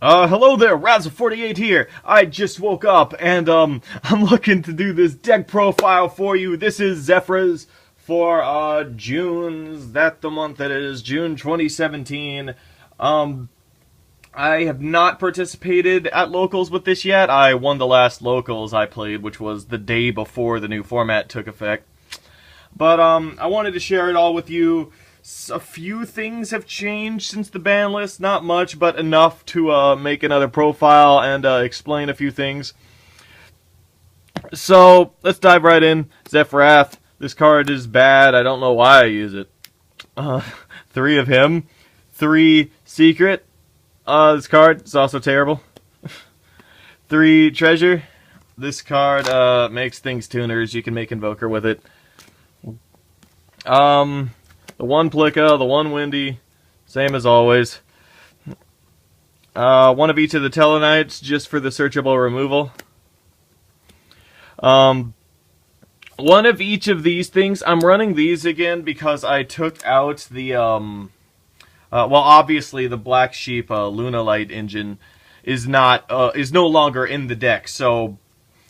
Hello there, Razzle48 here. I just woke up and, I'm looking to do this deck profile for you. This is Zefra's for, the month that is, June 2017. I have not participated at locals with this yet. I won the last locals I played, which was the day before the new format took effect. But, I wanted to share it all with you. A few things have changed since the ban list. Not much, but enough to make another profile and explain a few things. So, let's dive right in. Zefra. This card is bad. I don't know why I use it. 3 of him. 3 secret. This card is also terrible. 3 treasure. This card makes things tuners. You can make Invoker with it. The 1 Plica, the 1 Windy, same as always. 1 of each of the Telenites, just for the searchable removal. 1 of each of these things. I'm running these again because I took out the, well, obviously the Black Sheep Lunalight engine is no longer in the deck, so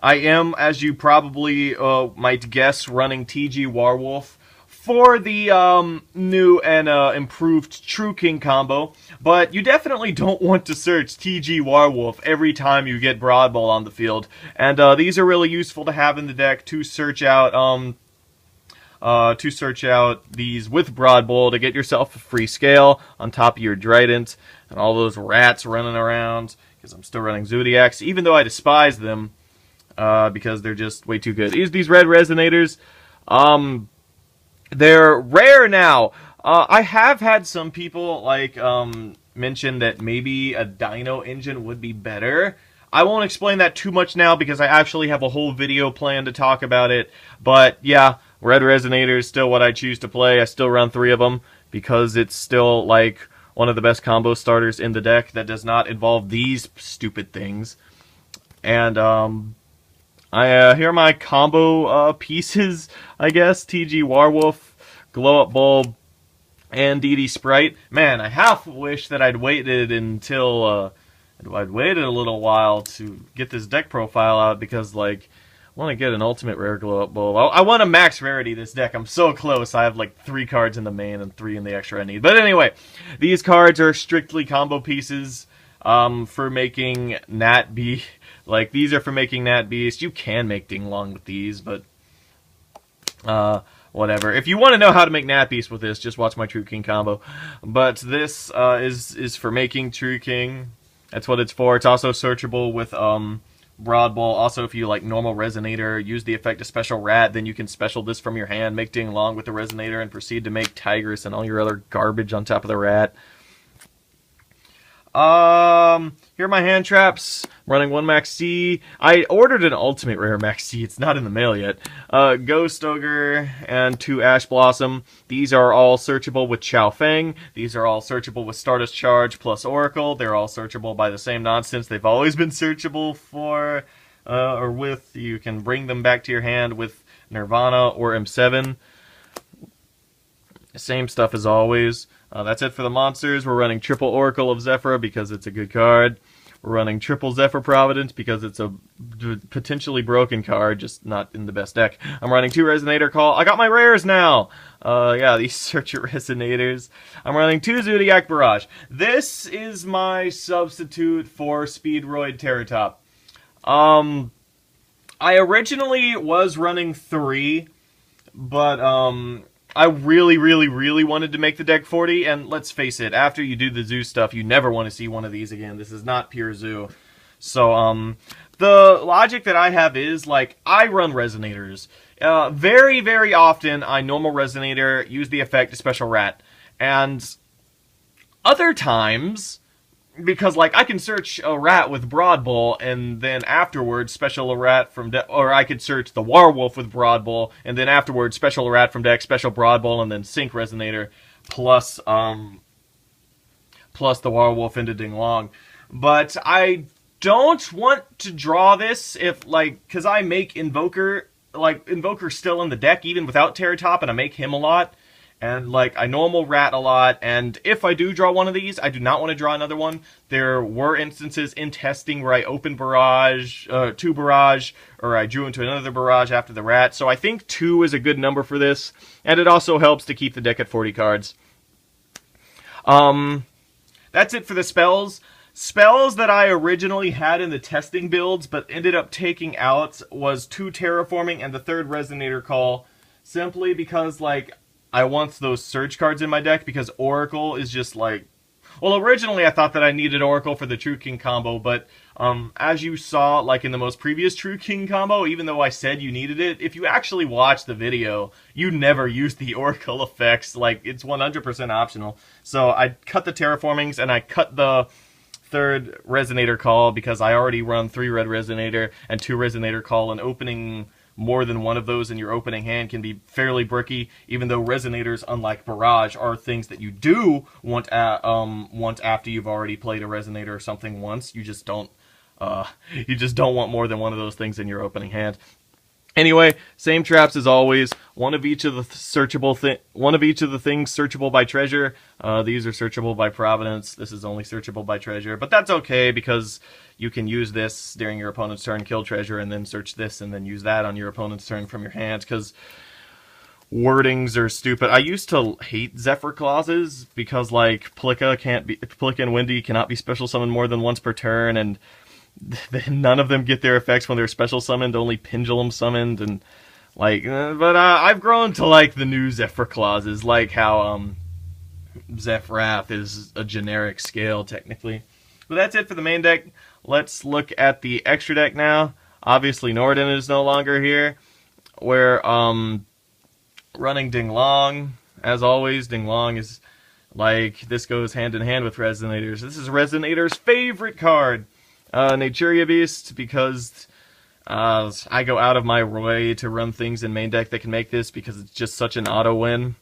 I am, as you probably might guess, running TG Warwolf for the new and improved True King combo, but you definitely don't want to search TG Warwolf every time you get Broadball on the field, and these are really useful to have in the deck to search out these with Broadball to get yourself a free scale on top of your Trident and all those rats running around, because I'm still running Zodiacs, even though I despise them because they're just way too good. These red resonators, they're rare now. I have had some people mention that maybe a Dino engine would be better. I won't explain that too much now because I actually have a whole video planned to talk about it. But yeah, red resonators is still what I choose to play. I still run 3 of them because it's still like one of the best combo starters in the deck that does not involve these stupid things. And here are my combo pieces, I guess. TG Warwolf, Glow Up Bulb, and DD Sprite. Man, I half wish that I'd waited until, I'd waited a little while to get this deck profile out, because, like, I want to get an ultimate rare Glow Up Bulb. I want to max rarity this deck. I'm so close. I have, like, 3 cards in the main and 3 in the extra I need. But anyway, these cards are strictly combo pieces for making Nat Beast. Like, these are for making Nat Beast. You can make Ding Long with these, but whatever. If you want to know how to make Nat Beast with this, just watch my True King combo. But this is for making True King. That's what it's for. It's also searchable with Broadball. Also, if you like normal Resonator, use the effect of Special Rat, then you can special this from your hand, make Ding Long with the Resonator, and proceed to make Tigress and all your other garbage on top of the Rat. Here are my hand traps. I'm running 1 Max C. I ordered an ultimate rare Max C. It's not in the mail yet. Ghost Ogre and 2 Ash Blossom. These are all searchable with Chow Feng. These are all searchable with Stardust Charge plus Oracle. They're all searchable by the same nonsense. They've always been searchable for, or with, you can bring them back to your hand with Nirvana or M7. Same stuff as always. That's it for the monsters. We're running triple Oracle of Zefra because it's a good card. We're running triple Zephyr Providence because it's a potentially broken card, just not in the best deck. I'm running 2 Resonator Call. I got my rares now! Yeah, these Searcher Resonators. I'm running 2 Zodiac Barrage. This is my substitute for Speedroid Terratop. I originally was running 3, but, I really wanted to make the deck 40, and let's face it, after you do the zoo stuff, you never want to see one of these again. This is not pure zoo. So, the logic that I have is, like, I run Resonators. Very often, I normal Resonator, use the effect of Special Rat. And other times, because, like, I can search a rat with Broadball, and then afterwards special a rat from deck, or I could search the Warwolf with Broadball, and then afterwards special a rat from deck, special Broadball, and then sync Resonator, plus the Warwolf into Ding Long. But I don't want to draw this if, like, because I make Invoker, like, Invoker's still in the deck even without Terratop, and I make him a lot. And, like, I normal rat a lot, and if I do draw one of these, I do not want to draw another one. There were instances in testing where I opened barrage, 2 barrage, or I drew into another barrage after the rat, so I think 2 is a good number for this, and it also helps to keep the deck at 40 cards. That's it for the spells. Spells that I originally had in the testing builds, but ended up taking out, was 2 Terraforming and the 3rd Resonator Call, simply because, like, I want those search cards in my deck, because Oracle is just like... Well, originally I thought that I needed Oracle for the True King combo, but as you saw, like in the most previous True King combo, even though I said you needed it, if you actually watch the video, you never use the Oracle effects. Like, it's 100% optional. So I cut the Terraformings, and I cut the 3rd Resonator Call, because I already run 3 Red Resonator and 2 Resonator Call, and opening more than one of those in your opening hand can be fairly bricky, even though Resonators, unlike Barrage, are things that you do want after you've already played a Resonator or something once. You just don't want more than one of those things in your opening hand. Anyway, same traps as always. One of each of the things searchable by treasure. These are searchable by providence. This is only searchable by treasure, but that's okay, because you can use this during your opponent's turn, kill treasure, and then search this, and then use that on your opponent's turn from your hand, because wordings are stupid. I used to hate Zefra clauses, because, like, Plica and Windy cannot be special summoned more than once per turn, and none of them get their effects when they're special summoned, only pendulum summoned, and, like, but I've grown to like the new Zefra clauses, like how, Zefrath is a generic scale, technically. But that's it for the main deck. Let's look at the extra deck now. Obviously, Norden is no longer here. We're, running Ding Long. As always, Ding Long is, like, this goes hand in hand with Resonators. This is Resonator's favorite card. Naturia Beast, because I go out of my way to run things in main deck that can make this, because it's just such an auto-win.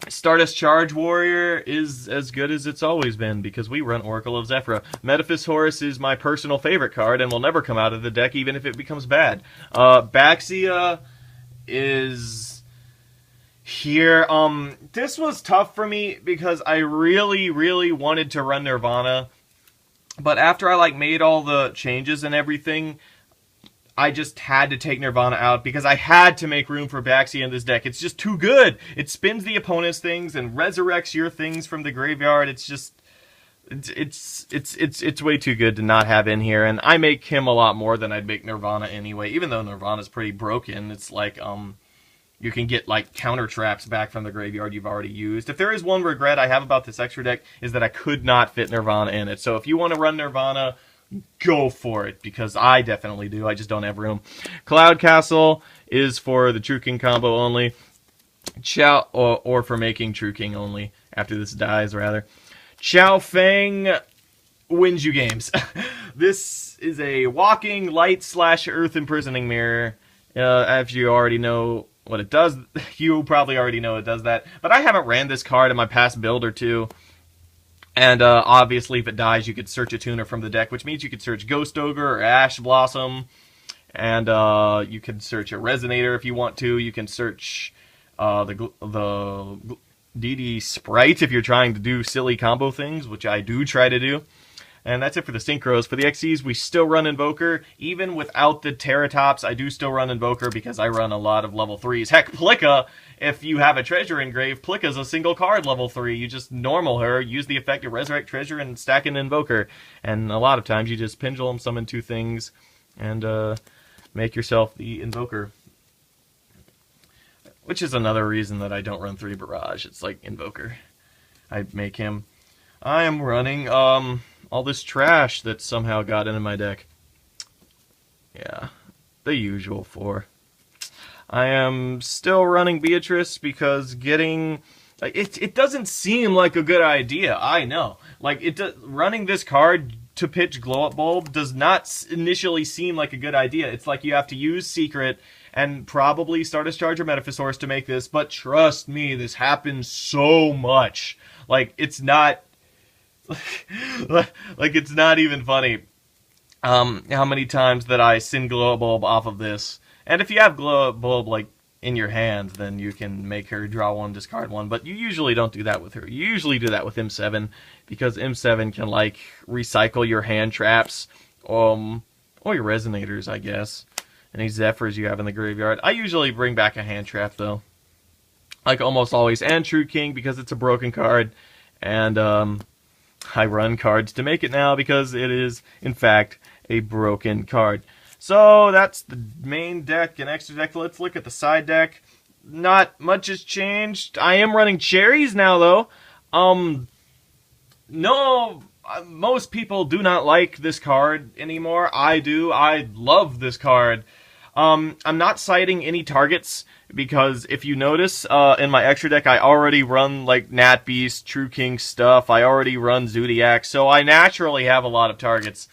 Stardust Charge Warrior is as good as it's always been, because we run Oracle of Zefra. Metaphys Horus is my personal favorite card, and will never come out of the deck, even if it becomes bad. Baxia is here. This was tough for me, because I really, really wanted to run Nirvana, but after I, like, made all the changes and everything, I just had to take Nirvana out, because I had to make room for Baxia in this deck. It's just too good. It spins the opponent's things and resurrects your things from the graveyard. It's just, it's way too good to not have in here. And I make him a lot more than I'd make Nirvana anyway. Even though Nirvana's pretty broken, it's like, you can get, like, counter traps back from the graveyard you've already used. If there is one regret I have about this extra deck, is that I could not fit Nirvana in it. So if you want to run Nirvana, go for it, because I definitely do. I just don't have room. Cloud Castle is for the True King combo only. Chow, or for making True King only, after this dies, rather. Chow Fang wins you games. This is a walking light/earth imprisoning mirror. If you already know what it does, you probably already know it does that, but I haven't ran this card in my past build or two, and obviously if it dies you could search a tuner from the deck, which means you could search Ghost Ogre or Ash Blossom, and you can search a Resonator if you want to. You can search the DD Sprite if you're trying to do silly combo things, which I do try to do. And that's it for the Synchros. For the XCs, we still run Invoker. Even without the Terratops, I do still run Invoker, because I run a lot of level 3s. Heck, Plica, if you have a treasure engrave, Plica's a single card level 3. You just normal her, use the effect of Resurrect Treasure, and stack an Invoker. And a lot of times you just Pendulum summon 2 things and make yourself the Invoker. Which is another reason that I don't run 3 Barrage. It's like Invoker. I make him. I am running, all this trash that somehow got into my deck. Yeah, the usual 4. I am still running Beatrice, because getting... It doesn't seem like a good idea, I know. Like, running this card to pitch Glow Up Bulb does not initially seem like a good idea. It's like you have to use Secret and probably Stardust Charge or Metaphys Horus to make this, but trust me, this happens so much. Like, it's not... like, it's not even funny how many times that I send Glow Up Bulb off of this. And if you have Glow Up Bulb, like, in your hand, then you can make her draw one, discard one. But you usually don't do that with her. You usually do that with M7, because M7 can, like, recycle your hand traps, or your resonators, I guess. Any Zefras you have in the graveyard. I usually bring back a hand trap, though. Like, almost always. And True King, because it's a broken card. And, I run cards to make it now, because it is, in fact, a broken card. So, that's the main deck and extra deck. Let's look at the side deck. Not much has changed. I am running cherries now, though. No, most people do not like this card anymore. I do. I love this card. I'm not citing any targets, because if you notice, in my extra deck, I already run, like, Nat Beast, True King stuff. I already run Zodiac, so I naturally have a lot of targets.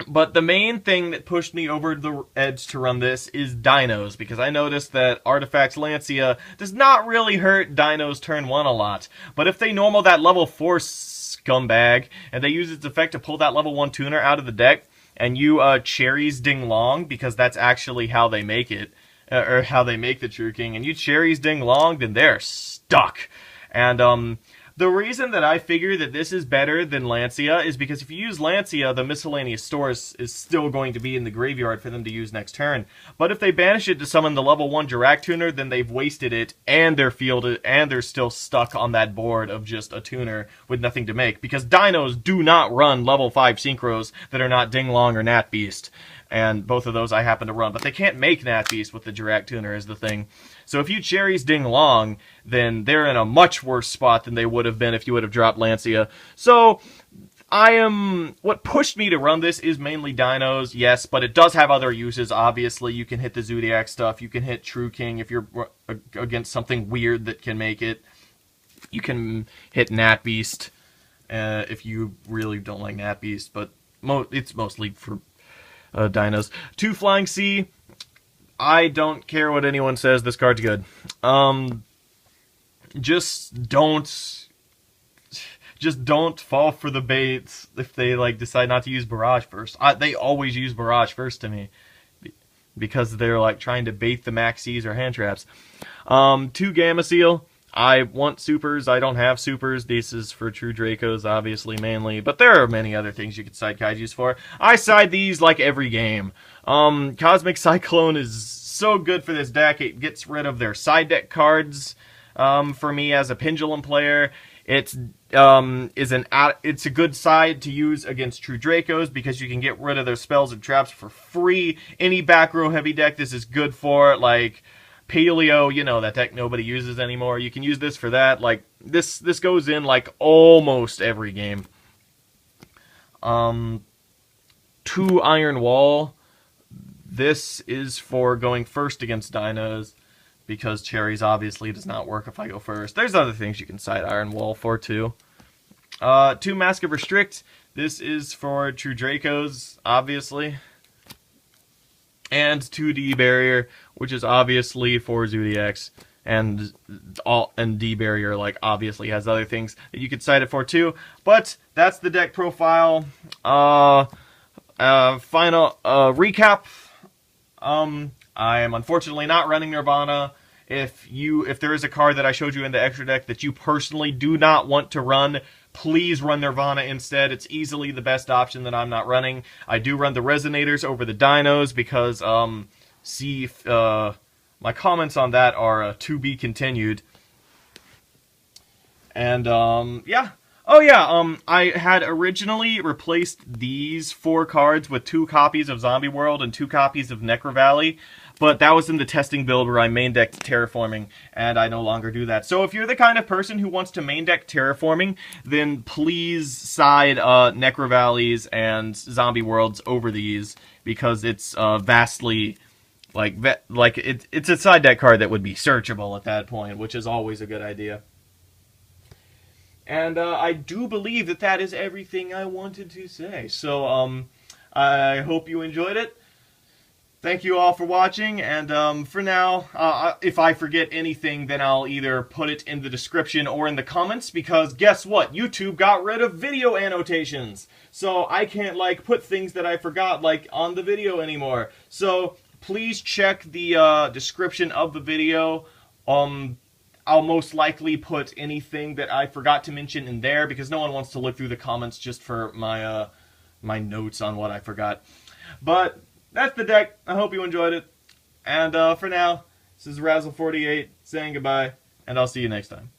But the main thing that pushed me over the edge to run this is Dinos, because I noticed that Artifacts Lancia does not really hurt Dinos turn 1 a lot. But if they normal that level 4 scumbag, and they use its effect to pull that level 1 tuner out of the deck, and you cherries Ding Long, because that's actually how they make it, or how they make the True King, and you cherries Ding Long, then they're stuck. And, the reason that I figure that this is better than Lancia is because if you use Lancia, the miscellaneous stores is still going to be in the graveyard for them to use next turn. But if they banish it to summon the level 1 Jirac tuner, then they've wasted it, and they're fielded, and they're still stuck on that board of just a tuner with nothing to make. Because Dinos do not run level 5 Synchros that are not Ding Long or Nat Beast. And both of those I happen to run. But they can't make Nat Beast with the Jirac tuner is the thing. So if you cherries Ding Long, then they're in a much worse spot than they would have been if you would have dropped Lancia. So, what pushed me to run this is mainly Dinos, yes, but it does have other uses, obviously. You can hit the Zodiac stuff, you can hit True King if you're against something weird that can make it. You can hit Nat Beast if you really don't like Nat Beast, but it's mostly for Dinos. 2 Flying Sea. I don't care what anyone says, this card's good. Just don't fall for the baits if they, like, decide not to use Barrage first. They always use Barrage first to me, because they're, like, trying to bait the Maxis or hand traps. 2 Gamma Seal. I want supers, I don't have supers. This is for True Dracos, obviously, mainly. But there are many other things you could side Kaijus for. I side these like every game. Cosmic Cyclone is so good for this deck. It gets rid of their side deck cards, for me as a Pendulum player. It's a good side to use against True Dracos, because you can get rid of their spells and traps for free. Any back row heavy deck this is good for, like Paleo, you know, that deck nobody uses anymore. You can use this for that. Like, this goes in, like, almost every game. 2 Iron Wall. This is for going first against Dinos, because Cherries obviously does not work if I go first. There's other things you can side Iron Wall for, too. 2 Mask of Restrict. This is for True Dracos, obviously. And 2D Barrier, which is obviously for Zodiacs, and D Barrier, like, obviously has other things that you could cite it for too. But that's the deck profile. Final recap. I am unfortunately not running Nirvana. If there is a card that I showed you in the extra deck that you personally do not want to run, please run Nirvana instead. It's easily the best option that I'm not running. I do run the Resonators over the Dinos because, my comments on that are to be continued. And, yeah. Oh, yeah, I had originally replaced these 4 cards with 2 copies of Zombie World and 2 copies of Necro Valley. But that was in the testing build where I main decked Terraforming, and I no longer do that. So if you're the kind of person who wants to main deck Terraforming, then please side Necro Valleys and Zombie Worlds over these, because it's vastly, it's a side deck card that would be searchable at that point, which is always a good idea. And I do believe that that is everything I wanted to say. So I hope you enjoyed it. Thank you all for watching, and for now, if I forget anything, then I'll either put it in the description or in the comments, because guess what? YouTube got rid of video annotations, so I can't, like, put things that I forgot, like, on the video anymore. So please check the description of the video. I'll most likely put anything that I forgot to mention in there because no one wants to look through the comments just for my my notes on what I forgot. But that's the deck. I hope you enjoyed it. And for now, this is Razzle48 saying goodbye, and I'll see you next time.